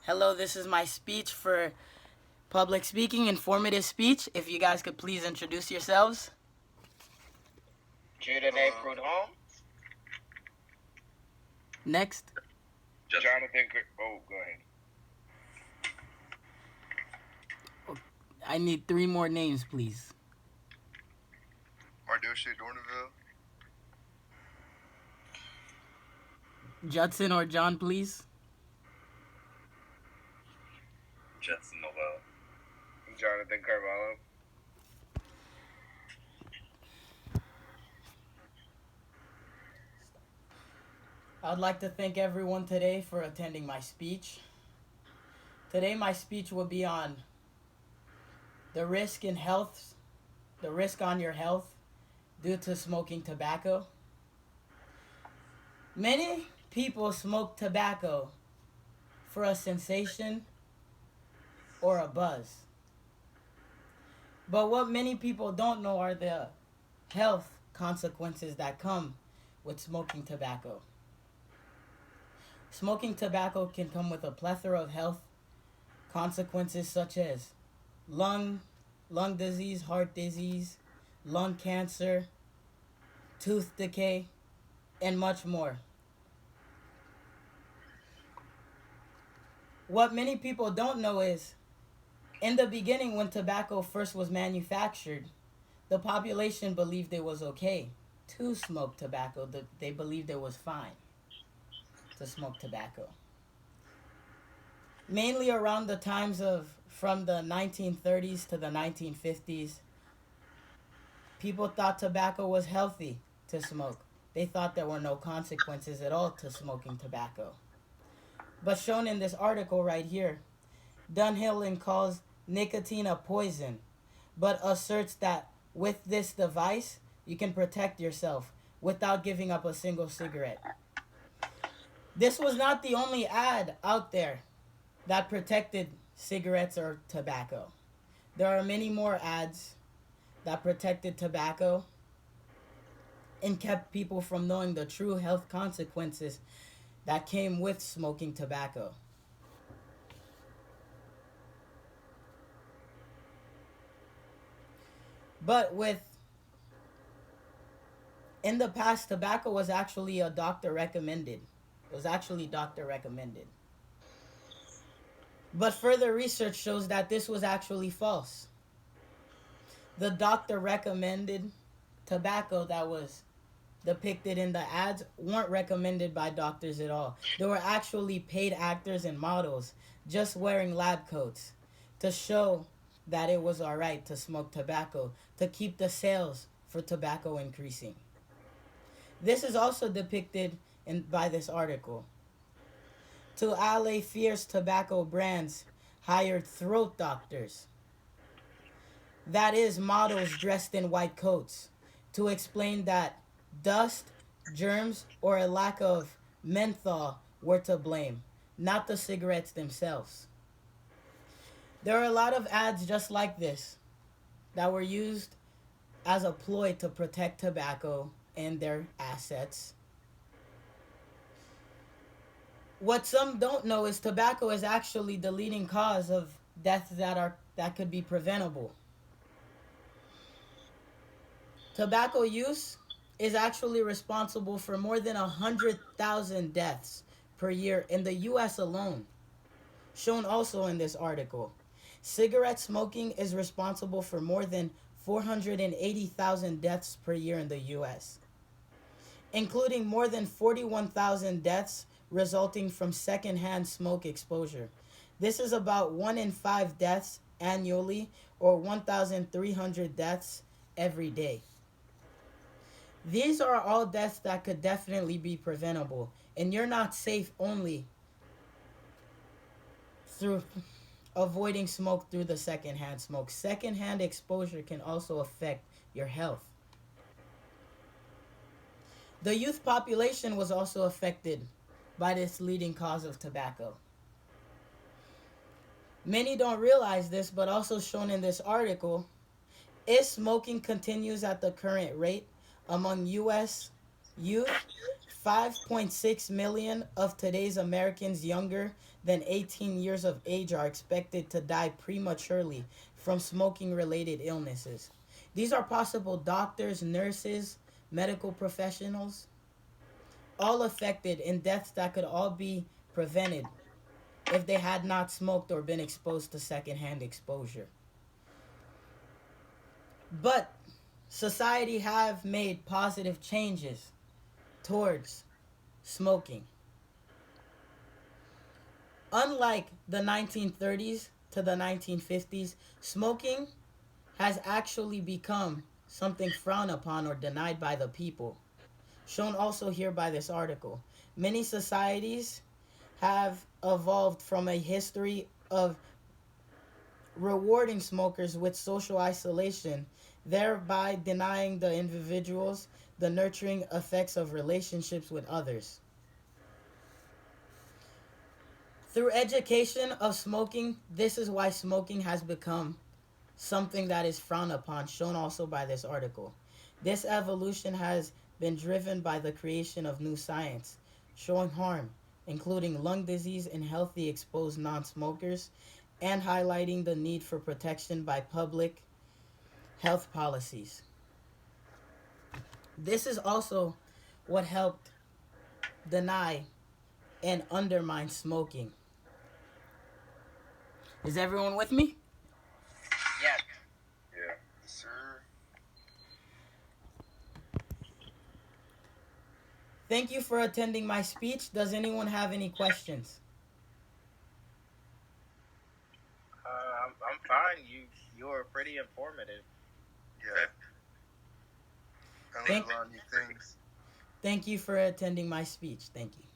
Hello, this is my speech for public speaking, informative speech. If you guys could please introduce yourselves. Judah A. Prudhomme. Next. Jonathan. Oh, go ahead. I need 3 more names, please. Mardoche Dorneville. Judson or John, please. Judson Noel. Jonathan Carvalho. I'd like to thank everyone today for attending my speech. Today my speech will be on the risk on your health due to smoking tobacco. Many people smoke tobacco for a sensation or a buzz. But what many people don't know are the health consequences that come with smoking tobacco. Smoking tobacco can come with a plethora of health consequences such as lung disease, heart disease, lung cancer, tooth decay, and much more. What many people don't know is, in the beginning when tobacco first was manufactured, the population believed it was okay to smoke tobacco. They believed it was fine to smoke tobacco. Mainly around the times from the 1930s to the 1950s, people thought tobacco was healthy to smoke. They thought there were no consequences at all to smoking tobacco. But shown in this article right here, Dunhill calls nicotine a poison, but asserts that with this device, you can protect yourself without giving up a single cigarette. This was not the only ad out there that protected cigarettes or tobacco. There are many more ads that protected tobacco and kept people from knowing the true health consequences that came with smoking tobacco. But in the past, tobacco was actually doctor recommended. It was actually doctor recommended. But further research shows that this was actually false. The doctor recommended tobacco that was depicted in the ads weren't recommended by doctors at all. They were actually paid actors and models just wearing lab coats to show that it was alright to smoke tobacco, to keep the sales for tobacco increasing. This is also depicted by this article. To allay fears, tobacco brands hired throat doctors, that is, models dressed in white coats, to explain that dust, germs, or a lack of menthol were to blame, not the cigarettes themselves. There are a lot of ads just like this that were used as a ploy to protect tobacco and their assets. What some don't know is tobacco is actually the leading cause of deaths that could be preventable. Tobacco use is actually responsible for more than 100,000 deaths per year in the U.S. alone, shown also in this article. Cigarette smoking is responsible for more than 480,000 deaths per year in the U.S., including more than 41,000 deaths resulting from secondhand smoke exposure. This is about 1 in 5 deaths annually, or 1,300 deaths every day. These are all deaths that could definitely be preventable, and you're not safe only through avoiding smoke through the secondhand smoke. Secondhand exposure can also affect your health. The youth population was also affected by this leading cause of tobacco. Many don't realize this, but also shown in this article, if smoking continues at the current rate among U.S. youth, 5.6 million of today's Americans younger than 18 years of age are expected to die prematurely from smoking related illnesses. These are possible doctors, nurses, medical professionals, all affected in deaths that could all be prevented if they had not smoked or been exposed to secondhand exposure. But society have made positive changes towards smoking. Unlike the 1930s to the 1950s, smoking has actually become something frowned upon or denied by the people. Shown also here by this article. Many societies have evolved from a history of rewarding smokers with social isolation, thereby denying the individuals the nurturing effects of relationships with others. Through education of smoking, this is why smoking has become something that is frowned upon, shown also by this article. This evolution has been driven by the creation of new science, showing harm, including lung disease in healthy exposed non-smokers, and highlighting the need for protection by public health policies. This is also what helped deny and undermine smoking. Is everyone with me? Yeah. Yeah. Sir. Thank you for attending my speech. Does anyone have any questions? I'm fine. You were pretty informative. Yeah. I learned a lot of new things. Thank you for attending my speech. Thank you.